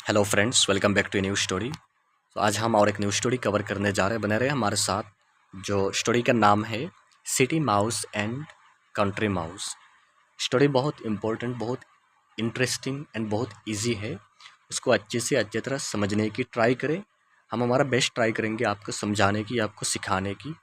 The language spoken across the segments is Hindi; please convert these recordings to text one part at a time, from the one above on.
Hello friends, welcome back to new story. तो आज हम और एक न्यू स्टोरी कवर करने जा रहे हैं। बने रहे हमारे साथ। जो स्टोरी का नाम है city mouse and country mouse. Story बहुत इम्पोर्टेंट, बहुत इंटरेस्टिंग एंड बहुत इजी है। उसको अच्छी तरह समझने की ट्राई करें। हम हमारा बेस्ट ट्राई करेंगे आपको समझाने की, आपको सिखाने की।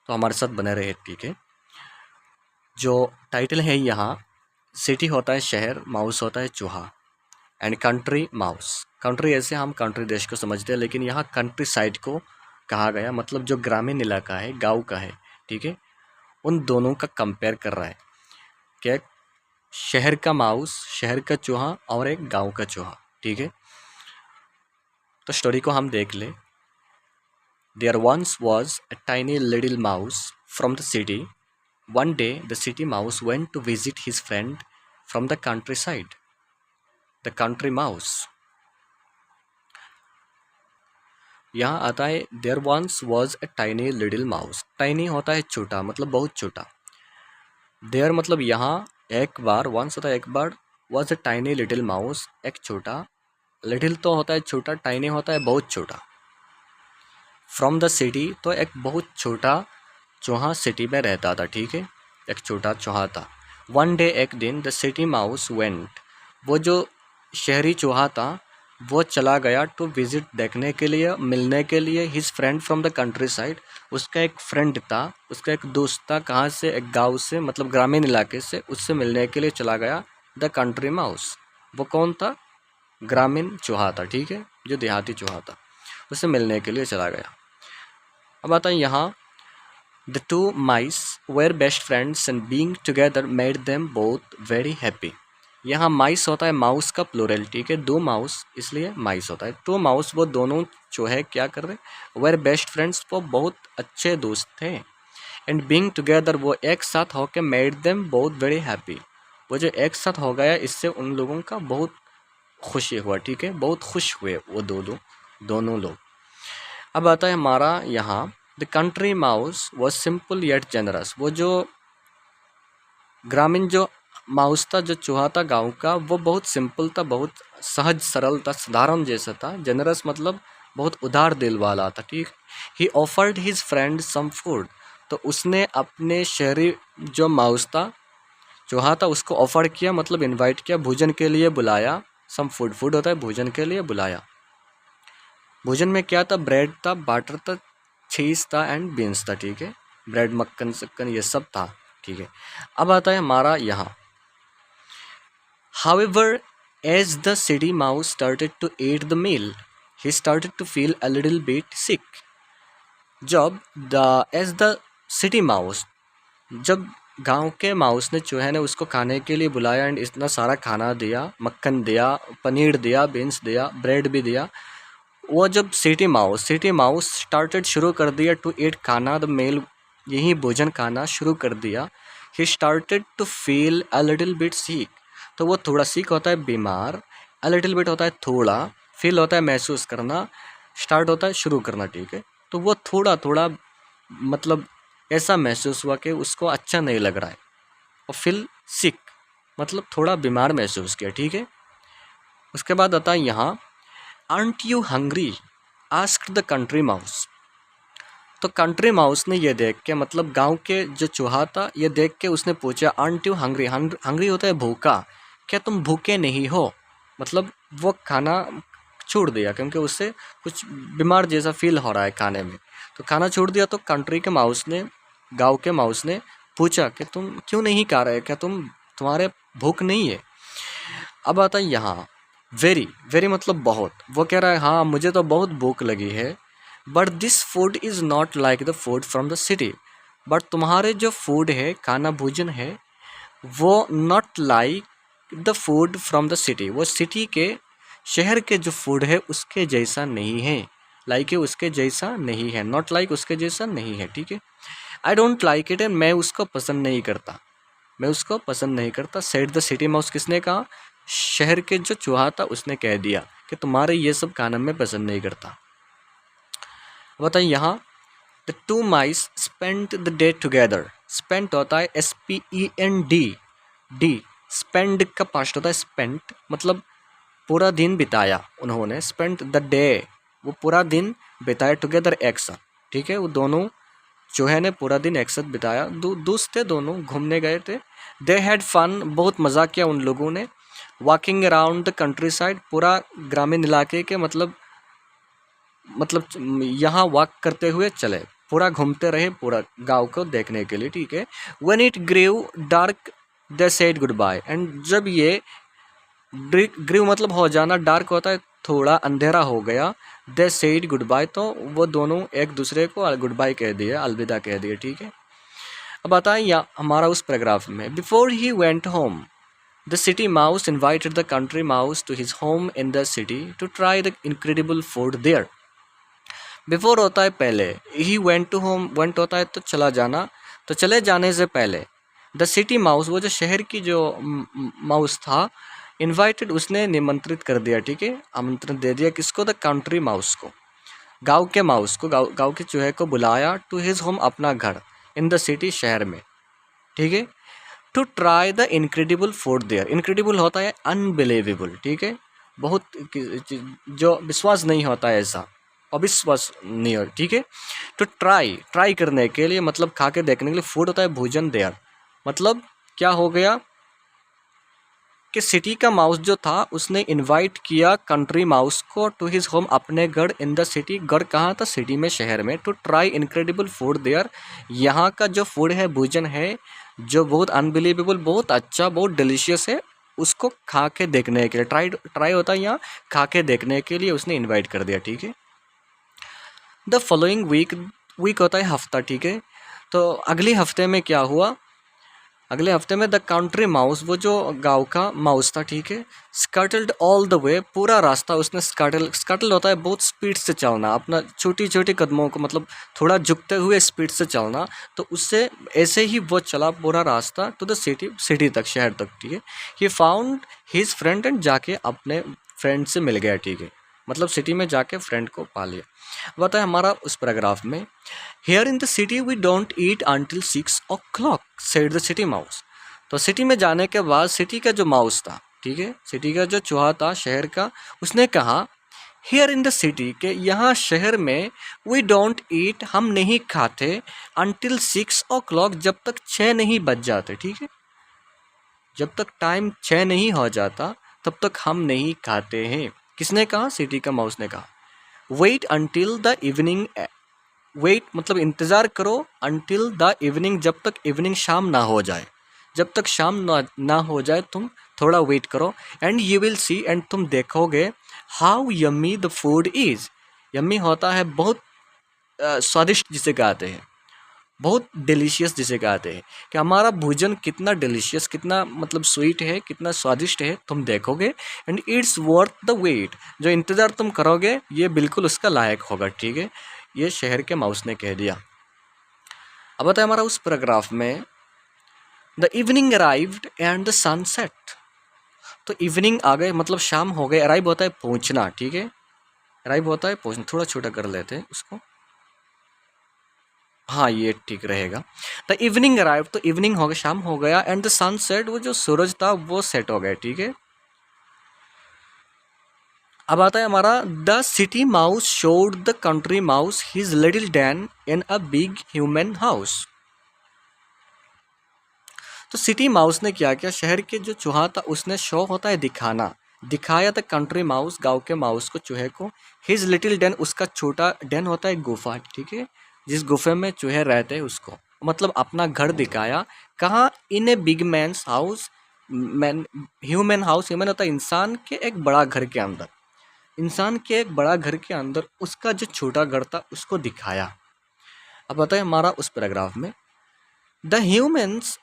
तो हमारे साथ बने रहे, ठीक है। जो टाइटल है यहाँ, सिटी होता है शहर, माउस होता है चूहा, एंड कंट्री माउस। कंट्री ऐसे हम कंट्री देश को समझते हैं, लेकिन यहाँ कंट्री साइड को कहा गया, मतलब जो ग्रामीण इलाका है, गांव का है, ठीक है। उन दोनों का कंपेयर कर रहा है कि शहर का माउस, शहर का चूहा और एक गांव का चूहा, ठीक है। तो स्टोरी को हम देख ले। There once was a tiny little mouse from the city. One day the city mouse went to visit his friend from the countryside, the country mouse. यहाँ आता है there once was a tiny little mouse. Tiny होता है छोटा, मतलब बहुत छोटा। देयर मतलब यहाँ, एक बार, वंस होता है एक बार, was a tiny little mouse एक छोटा, लिटिल तो होता है छोटा, टाइनी होता है बहुत छोटा। फ्रॉम द सिटी तो एक बहुत छोटा चूहा सिटी में रहता था, ठीक है। एक छोटा चूहा था। वन डे एक दिन द सिटी माउस वेंट, वो जो शहरी चूहा था वो चला गया टू विजिट, देखने के लिए, मिलने के लिए, his friend from the country side. उसका एक फ्रेंड था, उसका एक दोस्त था, कहाँ से, एक गांव से, मतलब ग्रामीण इलाके से, उससे मिलने के लिए चला गया द कंट्री माउस। वो कौन था? ग्रामीण चूहा था, ठीक है, जो देहाती चूहा था, उससे मिलने के लिए चला गया। अब आता है यहाँ, the two mice were best friends and being together made them both very happy. यहाँ माइस होता है माउस का प्लूरल, ठीक है, दो माउस इसलिए माइस होता है। टू माउस, वो दोनों जो है क्या कर रहे, वेर बेस्ट फ्रेंड्स, वो बहुत अच्छे दोस्त थे। एंड बीइंग टुगेदर, वो एक साथ होकर made them both very happy, वो जो एक साथ हो गया इससे उन लोगों का बहुत खुशी हुआ, ठीक है, बहुत खुश हुए वो दोनों लोग। अब आता है हमारा यहाँ, the country mouse was simple yet generous. वो जो ग्रामीण जो माउस था, जो चूहा था गांव का, वो बहुत सिंपल था, बहुत सहज सरल था, साधारण जैसा था। जेनरस मतलब बहुत उदार दिल वाला था, ठीक। He offered his friend some food, तो उसने अपने शहरी जो माउस था, चूहा था, उसको ऑफर किया, मतलब इनवाइट किया, भोजन के लिए बुलाया। सम फूड, फूड होता है भोजन के लिए बुलाया। भोजन में क्या था? ब्रेड था, बटर था, चीज़ था एंड बीन्स था, ठीक है। ब्रेड, मक्खन शक्कन ये सब था, ठीक है। अब आता है हमारा यहाँ, however as the city mouse started to eat the meal he started to feel a little bit sick. जब एज द सिटी माउस, जब गांव के माउस ने, चूहे ने उसको खाने के लिए बुलाया एंड इतना सारा खाना दिया, मक्खन दिया, पनीर दिया, बीन्स दिया, ब्रेड भी दिया। वो जब सिटी माउस स्टार्टेड, शुरू कर दिया, टू ईट खाना, द मेल, यही भोजन खाना शुरू कर दिया। He started to feel a little bit sick, तो वो थोड़ा, सीक होता है बीमार, अ लिटिल बिट होता है थोड़ा, फील होता है महसूस करना, स्टार्ट होता है शुरू करना, ठीक है। तो वो थोड़ा थोड़ा, मतलब ऐसा महसूस हुआ कि उसको अच्छा नहीं लग रहा है। और फील सिक मतलब थोड़ा बीमार महसूस किया, ठीक है। उसके बाद आता है यहाँ, art you hungry asked the country mouse. तो कंट्री माउस ने ये देख के, मतलब गांव के जो चूहा था, ये देख के उसने पूछा, आर्ट यू हंग्री, हंग्री होता है भूखा, क्या तुम भूखे नहीं हो? मतलब वो खाना छोड़ दिया क्योंकि उससे कुछ बीमार जैसा फील हो रहा है खाने में, तो खाना छोड़ दिया। तो कंट्री के माउस ने, गांव के माउस ने पूछा कि तुम क्यों नहीं खा रहे, क्या तुम्हारे भूख नहीं है? अब आता है यहाँ, वेरी, वेरी मतलब बहुत। वो कह रहा है हाँ मुझे तो बहुत भूख लगी है, but this food is not like the food from the city. But तुम्हारे जो फूड है, खाना भोजन है, वो not like the food from the city, वो सिटी के, शहर के जो फूड है उसके जैसा नहीं है। लाइक है उसके जैसा नहीं है, नॉट लाइक उसके जैसा नहीं है, ठीक है। I don't like it, and मैं उसको पसंद नहीं करता, मैं उसको पसंद नहीं करता। सेड द सिटी माउस, किसने कहा? शहर के जो चूहा था उसने कह दिया कि तुम्हारे ये सब खाना मैं पसंद नहीं करता। बताइए यहाँ, the two mice spend the day together. Spent होता है SPEND, डी, स्पेंड का पास्ट होता है स्पेंट, मतलब पूरा दिन बिताया उन्होंने, स्पेंट द डे, वो पूरा दिन बिताया, टुगेदर एक साथ, ठीक है। वो दोनों चूहे ने पूरा दिन एक साथ बिताया, दोस्त थे दोनों, घूमने गए थे। दे हैड फन, बहुत मज़ा किया उन लोगों ने। Walking around the country side, पूरा ग्रामीण इलाके के मतलब यहाँ वॉक करते हुए चले, पूरा घूमते रहे पूरा गांव को देखने के लिए, ठीक है। When it grew dark they said goodbye, and जब ये ग्रीव मतलब हो जाना, डार्क होता है थोड़ा अंधेरा हो गया, दे सेड गुड बाय, तो वो दोनों एक दूसरे को गुड बाय कह दिए, अलविदा कह दिए, ठीक है। अब आता है यहाँ हमारा उस पैराग्राफ में, before he went home the city mouse invited the country mouse to his home in the city to try the incredible food there. Before होता है पहले, he went to home, went होता है तो चला जाना, तो चले जाने से पहले द सिटी माउस, वो जो शहर की जो माउस था, इनवाइटेड उसने निमंत्रित कर दिया, ठीक है, आमंत्रण दे दिया, किसको, द कंट्री माउस को, गांव के माउस को, गांव के चूहे को बुलाया, टू हिज होम अपना घर, इन द सिटी शहर में, ठीक है, to try the incredible food there. Incredible होता है अनबिलीवेबल, ठीक है, बहुत जो विश्वास नहीं होता है ऐसा, अविश्वास नहीं हो, ठीक है। तो ट्राई करने के लिए मतलब खा के देखने के लिए, फूड होता है भोजन, देयर मतलब क्या हो गया कि सिटी का माउस जो था उसने इनवाइट किया कंट्री माउस को टू हिज होम, अपने घर, इन द सिटी, घर कहाँ था, सिटी में, शहर में, to try incredible food there, यहाँ का जो फूड है, भोजन है, जो बहुत अनबिलीवेबल, बहुत अच्छा, बहुत डिलीशियस है, उसको खा के देखने के लिए, ट्राई होता है यहाँ खा के देखने के लिए उसने इन्वाइट कर दिया, ठीक है। द फॉलोइंग वीक होता है हफ्ता, ठीक है। तो अगले हफ्ते में क्या हुआ, अगले हफ्ते में द कंट्री माउस, वो जो गांव का माउस था, ठीक है, स्कर्टल्ड ऑल द वे, पूरा रास्ता उसने स्कर्टल होता है बहुत स्पीड से चलना, अपना छोटी छोटी कदमों को मतलब थोड़ा झुकते हुए स्पीड से चलना, तो उससे ऐसे ही वो चला पूरा रास्ता टू द सिटी तक, शहर तक, ठीक है। He found his friend, and जाके अपने फ्रेंड से मिल गया, ठीक है, मतलब सिटी में जाके फ्रेंड को पा लिया। बताए हमारा उस पैराग्राफ में, here in the city we don't eat until 6 o'clock said the city mouse. तो सिटी में जाने के बाद सिटी का जो माउस था, ठीक है, सिटी का जो चूहा था शहर का, उसने कहा हेयर इन द सिटी के यहाँ शहर में, वी डोंट ईट हम नहीं खाते, अंटिल 6 o'clock जब तक 6 नहीं बज जाते, ठीक है, जब तक टाइम 6 नहीं हो जाता तब तक हम नहीं खाते हैं। किसने कहा, सिटी का माउस ने कहा। Wait until the evening, wait मतलब इंतज़ार करो, अंटिल द इवनिंग जब तक इवनिंग शाम ना हो जाए, जब तक शाम ना हो जाए तुम थोड़ा वेट करो, and you will see, and तुम देखोगे, how yummy the food is, yummy होता है बहुत स्वादिष्ट जिसे कहते हैं, बहुत डिलीशियस जिसे कहते हैं, कि हमारा भोजन कितना डिलीशियस, कितना मतलब स्वीट है, कितना स्वादिष्ट है, तुम देखोगे, and it's worth the wait, जो इंतज़ार तुम करोगे ये बिल्कुल उसका लायक होगा, ठीक है, ये शहर के माउस ने कह दिया। अब आता है हमारा उस पैराग्राफ में, the evening arrived and the sunset. तो इवनिंग आ गए मतलब शाम हो गए, अराइव होता है पहुंचना, ठीक है, अराइव होता है पहुंचना, थोड़ा छोटा कर लेते हैं उसको, हाँ ये ठीक रहेगा। द इवनिंग अराइव, तो इवनिंग हो गया, शाम हो गया, एंड द सनसेट, वो जो सूरज था वो सेट हो गया, ठीक है। अब आता है हमारा, the city mouse showed the country mouse his little Dan in a big human house. तो सिटी माउस ने क्या किया, शहर के जो चूहा था उसने शो होता है दिखाना, दिखाया था कंट्री माउस, गांव के माउस को, चूहे को, हिज लिटिल डैन, उसका छोटा डैन होता है गुफा, ठीक है, जिस गुफे में चूहे रहते हैं उसको, मतलब अपना घर दिखाया, कहाँ, in a big man's house, man human house, human होता है इंसान के एक बड़ा घर के अंदर, इंसान के एक बड़ा घर के अंदर उसका जो छोटा घर था उसको दिखाया। अब बताए हमारा उस पैराग्राफ में, the humans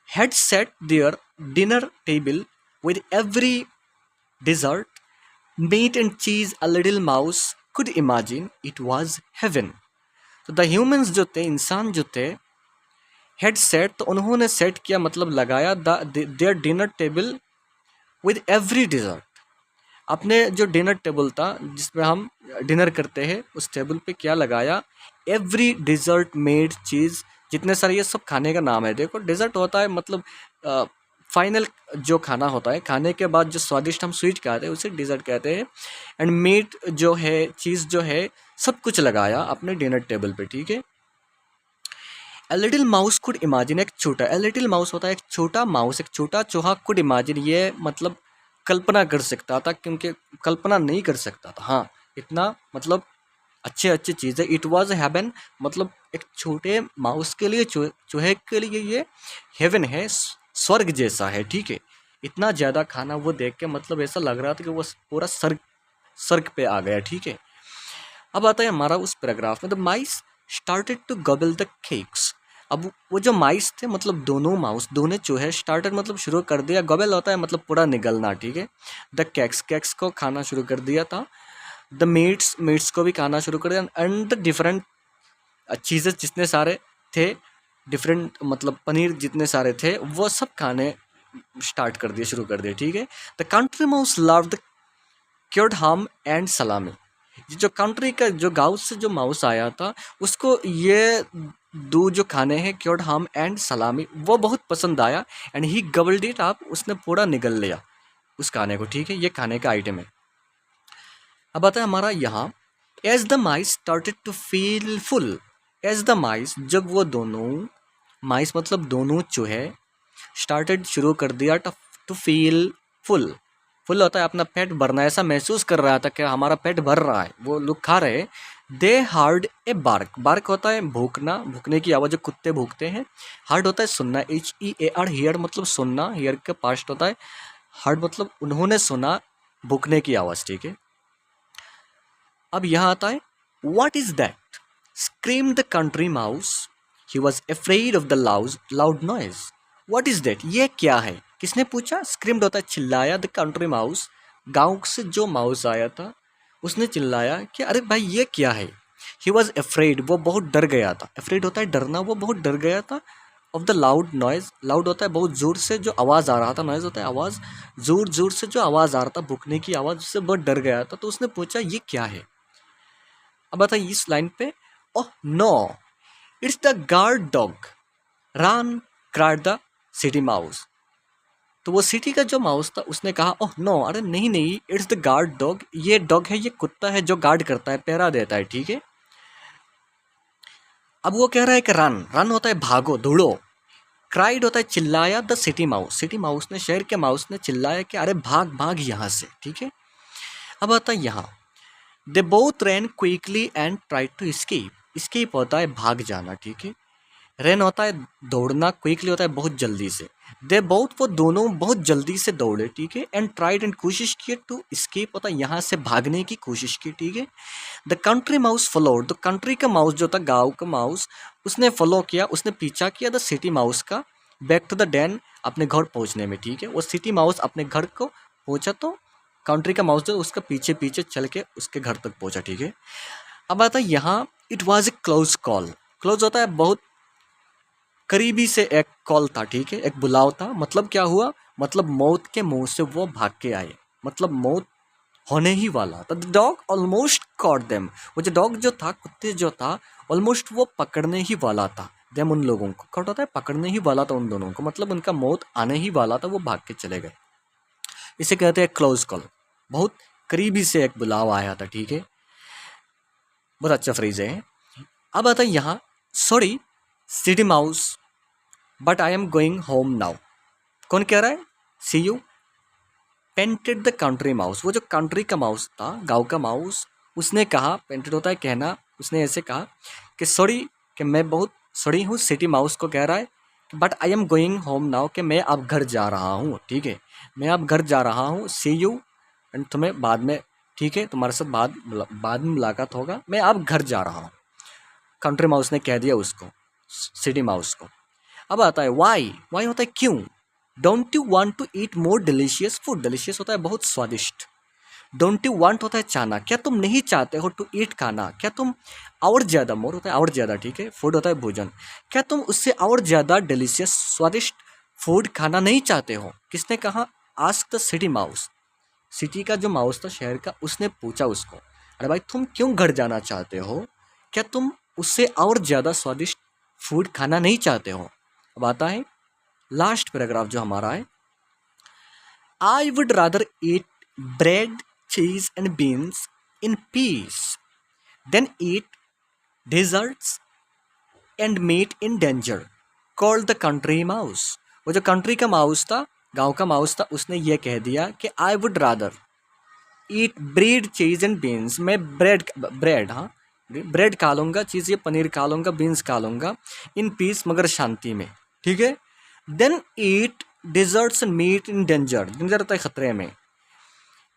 had set their dinner table with every dessert, meat and cheese a little mouse could imagine it was heaven। तो द ह्यूमंस जो थे, इंसान जो थे, हेड सेट, तो उन्होंने सेट किया मतलब लगाया, their dinner table with every dessert, अपने जो डिनर टेबल था जिसमें हम डिनर करते हैं उस टेबल पे क्या लगाया, एवरी डिज़र्ट मेड चीज़, जितने सारे ये सब खाने का नाम है, देखो डिज़र्ट होता है मतलब फाइनल जो खाना होता है, खाने के बाद जो स्वादिष्ट हम स्वीट कहते हैं उसे डिज़र्ट कहते हैं। एंड मीट जो है, चीज़ जो है, सब कुछ लगाया अपने डिनर टेबल पे, ठीक है। A little mouse could imagine, एक छोटा, ए लिटिल माउस होता है एक छोटा माउस, एक छोटा चूहा, कुड इमेजिन ये मतलब कल्पना कर सकता था, क्योंकि कल्पना नहीं कर सकता था, हाँ इतना मतलब अच्छे अच्छे चीज़ है। इट वॉज हेवन, मतलब एक छोटे माउस के लिए, चूहे के लिए ये हेवन है, स्वर्ग जैसा है, ठीक है। इतना ज़्यादा खाना वो देख के मतलब ऐसा लग रहा था कि वो पूरा स्वर्ग स्वर्ग पे आ गया, ठीक है। अब आता है हमारा उस पैराग्राफ में, the mice started to gobble the cakes. अब वो जो माइस थे मतलब दोनों माउस, दोनों चूहे, स्टार्टेड मतलब शुरू कर दिया, गबल होता है मतलब पूरा निगलना, ठीक है। द केक्स, केक्स को खाना शुरू कर दिया था। द मीट्स, मीट्स को भी खाना शुरू कर दिया। एंड द डिफरेंट चीज़ें जितने सारे थे, डिफरेंट मतलब पनीर जितने सारे थे, वो सब खाने स्टार्ट कर दिए, शुरू कर दिए, ठीक है। The country mouse loved the cured ham and सलामी। ये जो कंट्री का जो गाँव से जो माउस आया था, उसको ये दो जो खाने हैं क्योर्ड ham एंड सलामी, वो बहुत पसंद आया। एंड ही गबल्ड इट अप, उसने पूरा निगल लिया उस खाने को, ठीक है। ये खाने का आइटम है। अब आता है हमारा यहाँ, as the mice started to feel full. As the mice, जब वो दोनों माइस मतलब दोनों चूहे, स्टार्टेड शुरू कर दिया टू फील फुल। फुल होता है अपना पेट भरना, ऐसा महसूस कर रहा था कि हमारा पेट भर रहा है, वो लोग खा रहे। दे हार्ड ए बार्क, बार्क होता है भूखना, भूखने की आवाज़ जो कुत्ते भूखते हैं। हार्ड होता है सुनना, HEAR, हियर मतलब सुनना, हियर का पास्ट होता है हार्ड, मतलब उन्होंने सुना भूखने की आवाज़, ठीक है। अब यहाँ आता है, what is that scream the country mouse, he was afraid of the loud noise. What is that, ये क्या है, किसने पूछा। स्क्रीम्ड होता है चिल्लाया, द कंट्री माउस, गांव से जो माउस आया था उसने चिल्लाया कि अरे भाई ये क्या है। ही वॉज अफ्रेड, वो बहुत डर गया था, अफ्रेड होता है डरना, वो बहुत डर गया था। Of the loud noise, loud होता है बहुत ज़ोर से जो आवाज़ आ रहा था, नॉइज होता है आवाज़, ज़ोर ज़ोर से जो आवाज़ आ रहा था, भूखने की आवाज़, उससे बहुत डर गया था। तो उसने पूछा ये क्या है। अब आता है इस लाइन पे, oh no it's the guard dog, run cried the city mouse. तो वो सिटी का जो माउस था उसने कहा, ओह नो, अरे नहीं नहीं, इट्स द गार्ड डॉग, ये डॉग है, ये कुत्ता है जो गार्ड करता है, पहरा देता है, ठीक है। अब वो कह रहा है कि रन, रन होता है भागो, दौड़ो। क्राइड होता है चिल्लाया, the city mouse, city mouse ने, शहर के माउस ने चिल्लाया कि अरे भाग भाग यहाँ से, ठीक है। अब आता है यहाँ, they both ran quickly and try to escape, escape होता है भाग जाना, ठीक है। रन होता है दौड़ना, क्विकली होता है बहुत जल्दी से। दे बोथ, वो दोनों बहुत जल्दी से दौड़े, ठीक है। एंड ट्राइड, एंड कोशिश की, टू escape होता है यहाँ से भागने की कोशिश की, ठीक है। The country mouse followed, the country का माउस जो था, गाँव का माउस, उसने फॉलो किया, उसने पीछा किया द सिटी माउस का, बैक टू द डेन, अपने घर पहुँचने में, ठीक है। वो सिटी माउस अपने घर को पहुँचा, तो कंट्री का माउस जो उसका पीछे पीछे चल के उसके घर तक पहुँचा, ठीक है। अब आता है यहाँ, it was a close call, close होता है बहुत करीबी से एक कॉल था, ठीक है, एक बुलाव था। मतलब क्या हुआ, मतलब मौत के मुंह से वो भाग के आए, मतलब मौत होने ही वाला था। The dog almost caught them, वो जो डॉग जो था, कुत्ते जो था, ऑलमोस्ट वो पकड़ने ही वाला था देम, उन लोगों को। कॉट होता है पकड़ने ही वाला था उन दोनों को, मतलब उनका मौत आने ही वाला था, वो भाग के चले गए। इसे कहते हैं क्लोज कॉल, बहुत करीबी से एक बुलाव आया था, ठीक है। बहुत अच्छा फ्रेज है। अब आता है यहाँ, sorry city mouse but I am going home now. कौन कह रहा है, see you panted the country mouse, वो जो कंट्री का माउस था, गांव का माउस, उसने कहा, पेंटेड होता है कहना, उसने ऐसे कहा कि सॉरी, कि मैं बहुत सॉरी हूँ, सिटी माउस को कह रहा है, but I am going home now, कि मैं अब घर जा रहा हूँ, ठीक है, मैं अब घर जा रहा हूँ। सी यू, एंड तुम्हें बाद में, ठीक है, तुम्हारे साथ बाद में मुलाकात होगा, मैं अब घर जा रहा हूँ। कंट्री माउस ने कह दिया उसको, सिटी माउस को। अब आता है वाई, वाई होता है क्यों। Don't you want to eat more delicious food, delicious होता है बहुत स्वादिष्ट। डोंट यू वांट होता है चाहना, क्या तुम नहीं चाहते हो, टू ईट खाना, क्या तुम और ज़्यादा, मोर होता है और ज़्यादा, ठीक है, फूड होता है भोजन, क्या तुम उससे और ज़्यादा डिलीशियस स्वादिष्ट फूड खाना नहीं चाहते हो। किसने कहा, ask the city mouse, city का जो माउस था, शहर का, उसने पूछा उसको, अरे भाई तुम क्यों घर जाना चाहते हो, क्या तुम उससे और ज़्यादा स्वादिष्ट फूड खाना नहीं चाहते हो। अब आता है लास्ट पैराग्राफ जो हमारा है, I would rather eat bread, cheese, and beans in peace than eat desserts and meat in danger. Called the country mouse. वो जो कंट्री का माउस था, गांव का माउस था, उसने ये कह दिया कि I would rather eat bread, चीज एंड बीन्स। मैं ब्रेड हाँ ब्रेड खा लूँगा, चीज़ ये पनीर खा लूँगा, बीन्स खा लूँगा इन पीस मगर शांति में, ठीक है। Then eat desserts and meet in danger. Danger होता है खतरे में।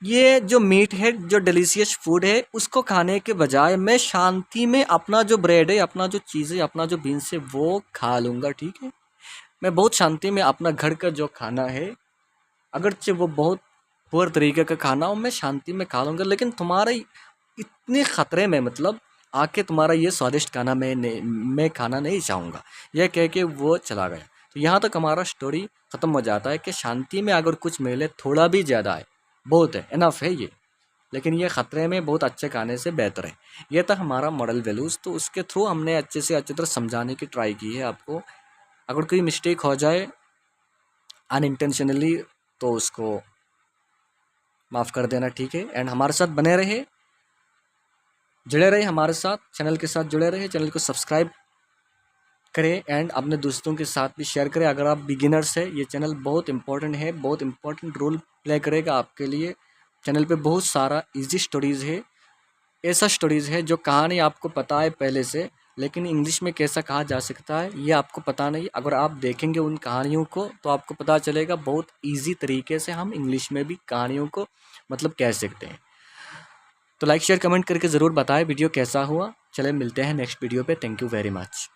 ये जो मीट है, जो डिलीशियस फूड है, उसको खाने के बजाय मैं शांति में अपना जो ब्रेड है, अपना जो चीज़ है, अपना जो बीन्स है वो खा लूँगा, ठीक है। मैं बहुत शांति में अपना घर का जो खाना है, अगरचे वो बहुत पुअर तरीके का खाना हो, मैं शांति में खा लूँगा, लेकिन तुम्हारे इतने ख़तरे में मतलब आके तुम्हारा ये स्वादिष्ट खाना मैं खाना नहीं चाहूँगा। यह कह के वो चला गया। तो यहाँ तक हमारा स्टोरी ख़त्म हो जाता है कि शांति में अगर कुछ मिले, थोड़ा भी ज़्यादा है, बहुत है, इनफ है ये, लेकिन ये ख़तरे में बहुत अच्छे खाने से बेहतर है। ये था हमारा मॉरल वैल्यूज़। तो उसके थ्रू हमने अच्छे से अच्छी तरह समझाने की ट्राई की है आपको। अगर कोई मिस्टेक हो जाए अनइंटेंशनली तो उसको माफ़ कर देना, ठीक है। एंड हमारे साथ बने रहे, जुड़े रहे हमारे साथ, चैनल के साथ जुड़े रहे, चैनल को सब्सक्राइब करें एंड अपने दोस्तों के साथ भी शेयर करें। अगर आप बिगिनर्स हैं, ये चैनल बहुत इंपॉर्टेंट है, बहुत इंपॉर्टेंट रोल प्ले करेगा आपके लिए। चैनल पे बहुत सारा इजी स्टोरीज़ है, ऐसा स्टोरीज़ है जो कहानी आपको पता है पहले से, लेकिन इंग्लिश में कैसा कहा जा सकता है ये आपको पता नहीं। अगर आप देखेंगे उन कहानियों को तो आपको पता चलेगा बहुत ईजी तरीके से हम इंग्लिश में भी कहानियों को मतलब कह सकते हैं। तो लाइक शेयर कमेंट करके ज़रूर बताएं वीडियो कैसा हुआ। चले मिलते हैं नेक्स्ट वीडियो पे। Thank you very much.